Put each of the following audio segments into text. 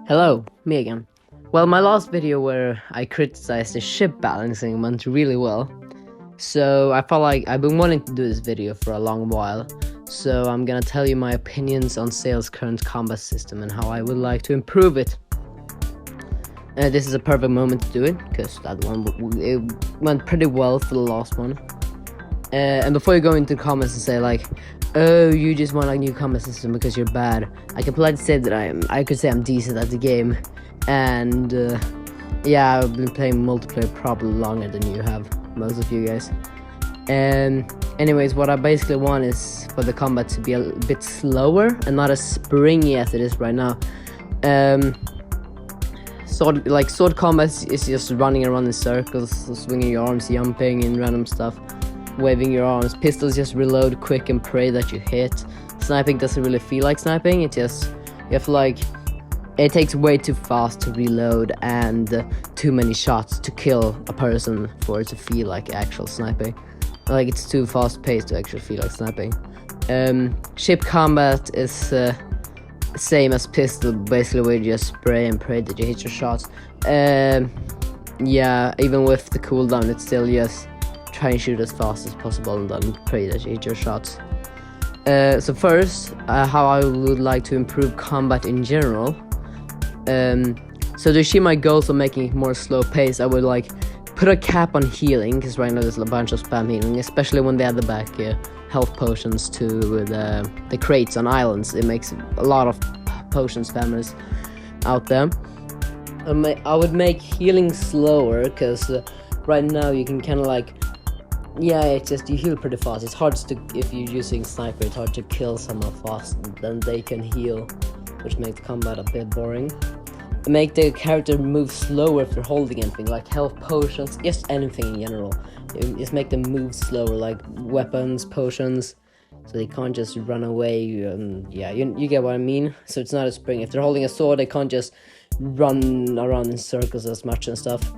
Hello, me again. Well, my last video where I criticized the ship balancing went really well, so I felt like I've been wanting to do this video for a long while, so I'm gonna tell you my opinions on Sail's current combat system and how I would like to improve it. This is a perfect moment to do it, because that one it went pretty well for the last one. And before you go into the comments and say like, oh, you just want a new combat system because you're bad, I can politely say that I could say I'm decent at the game, and yeah, I've been playing multiplayer probably longer than you have, most of you guys. And anyways, what I basically want is for the combat to be a bit slower and not as springy as it is right now. Sword combat is just running around in circles, swinging your arms, jumping and random stuff, waving your arms. Pistols just reload quick and pray that you hit. Sniping doesn't really feel like sniping. It just, you have to like, it takes way too fast to reload and too many shots to kill a person for it to feel like actual sniping. Like, it's too fast paced to actually feel like sniping. Ship combat is same as pistol, basically where you just spray and pray that you hit your shots. Yeah, even with the cooldown, it's still just try and shoot as fast as possible and then pray that you hit your shots. So first, how I would like to improve combat in general. So to achieve my goals of making it more slow paced, I would like put a cap on healing, because right now there's a bunch of spam healing, especially when they add the back health potions to the crates on islands. It makes a lot of potion spammers out there. I would make healing slower, because right now you can kind of like, yeah, it's just you heal pretty fast. It's hard to, if you're using sniper, it's hard to kill someone fast, then they can heal, which makes combat a bit boring. Make the character move slower if you're holding anything, like health potions, just anything in general. Just make them move slower, like weapons, potions, so they can't just run away. Yeah, you get what I mean. So it's not a spring. If they're holding a sword, they can't just run around in circles as much and stuff.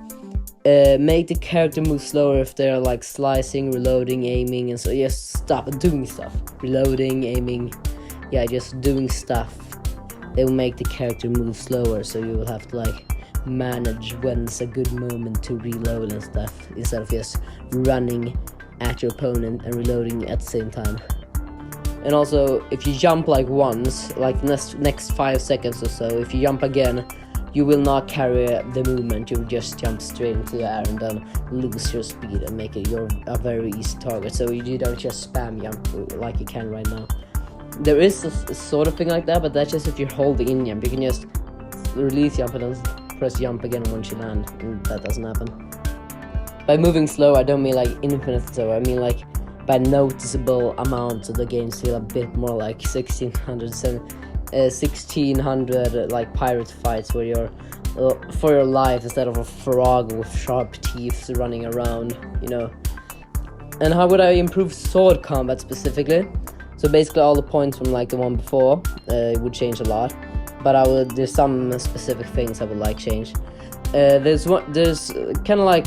Make the character move slower if they're like slicing, reloading, aiming, and so just stop doing stuff. Reloading, aiming, yeah, just doing stuff. They will make the character move slower, so you will have to like manage when's a good moment to reload and stuff, instead of just running at your opponent and reloading at the same time. And also, if you jump like once, like next 5 seconds or so, if you jump again, you will not carry the movement. You will just jump straight into the air and then lose your speed and make it a very easy target. So you don't just spam jump like you can right now. There is a sort of thing like that, but that's just if you're holding in jump. You can just release jump and then press jump again once you land, and that doesn't happen. By moving slow, I don't mean like infinite slow. I mean like by noticeable amounts, so the games feel a bit more like 1600 like pirate fights, where you're for your life instead of a frog with sharp teeth running around, you know. And how would I improve sword combat specifically? So basically all the points from like the one before would change a lot, but there's some specific things I would like change. There's kind of like,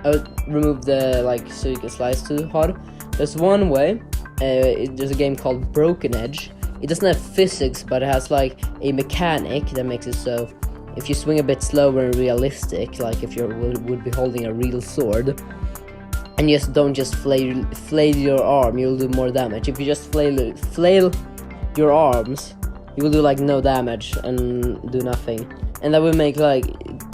I would remove the like so you can slice too hard. There's one way. There's a game called Broken Edge. It doesn't have physics, but it has like a mechanic that makes it so if you swing a bit slower and realistic, like if you would be holding a real sword, and just don't just flail your arm, you'll do more damage. If you just flail your arms, you will do like no damage and do nothing. And that will make like,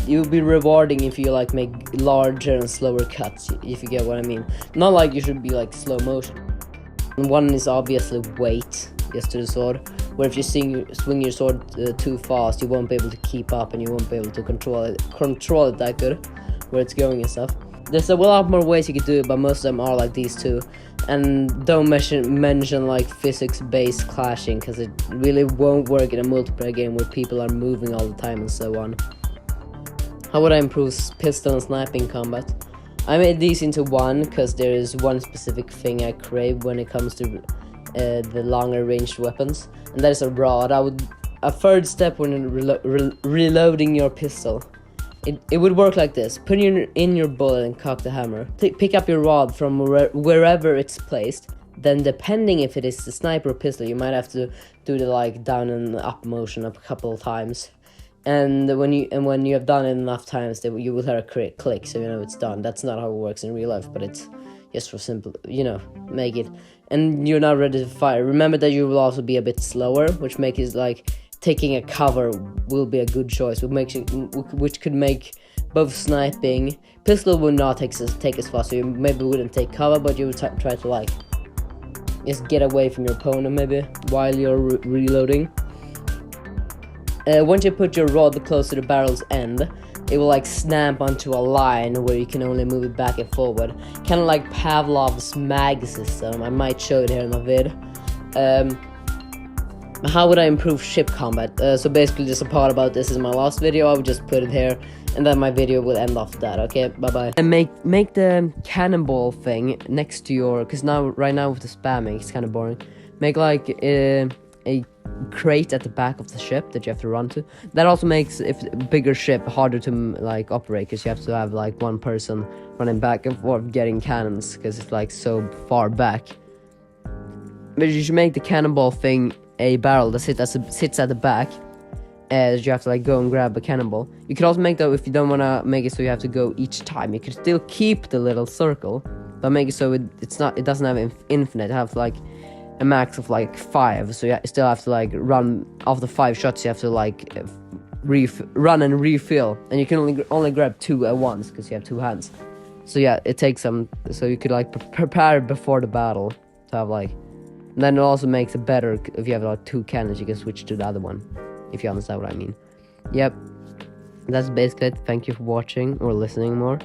it will be rewarding if you like make larger and slower cuts, if you get what I mean. Not like you should be like slow motion. And one is obviously weight, just to the sword, where if you swing your sword too fast, you won't be able to keep up and you won't be able to control it that good, where it's going and stuff. There's a lot more ways you could do it, but most of them are like these two. And don't mention like physics-based clashing, because it really won't work in a multiplayer game where people are moving all the time and so on. How would I improve pistol and sniping combat? I made these into one, because there is one specific thing I crave when it comes to the longer ranged weapons, and that is a rod. A third step when reloading your pistol. It would work like this. Put in your bullet and cock the hammer. Pick up your rod from wherever it's placed. Then depending if it is the sniper or pistol, you might have to do the like down and up motion a couple of times. And when you have done it enough times, you will hear a click, so you know it's done. That's not how it works in real life, but it's just for simple, make it. And you're not ready to fire. Remember that you will also be a bit slower, which makes it like taking a cover will be a good choice, which could make both sniping. Pistol would not take as fast, so you maybe wouldn't take cover, but you would try to like just get away from your opponent maybe while you're reloading. Once you put your rod close to the barrel's end, it will like snap onto a line where you can only move it back and forward, kind of like Pavlov's mag system. I might show it here in the vid. How would I improve ship combat? So basically, just a part about this is my last video. I would just put it here, and then my video will end off that. Okay, bye bye. And make the cannonball thing next to your, because right now with the spamming, it's kind of boring. Make like a crate at the back of the ship that you have to run to. That also makes bigger ship harder to like operate, because you have to have like one person running back and forth getting cannons, because it's like so far back. But you should make the cannonball thing a barrel that sits at the back, as you have to like go and grab a cannonball. You could also make that, if you don't want to make it so you have to go each time, you could still keep the little circle, but make it so it doesn't have infinite. It have like a max of like 5, so you still have to like run after 5 shots. You have to like run and refill, and you can only grab 2 at once because you have 2 hands. So yeah, it takes some. So you could like prepare before the battle to have like. And then it also makes it better if you have like 2 cannons. You can switch to the other one, if you understand what I mean. Yep, that's basically it. Thank you for watching or listening more.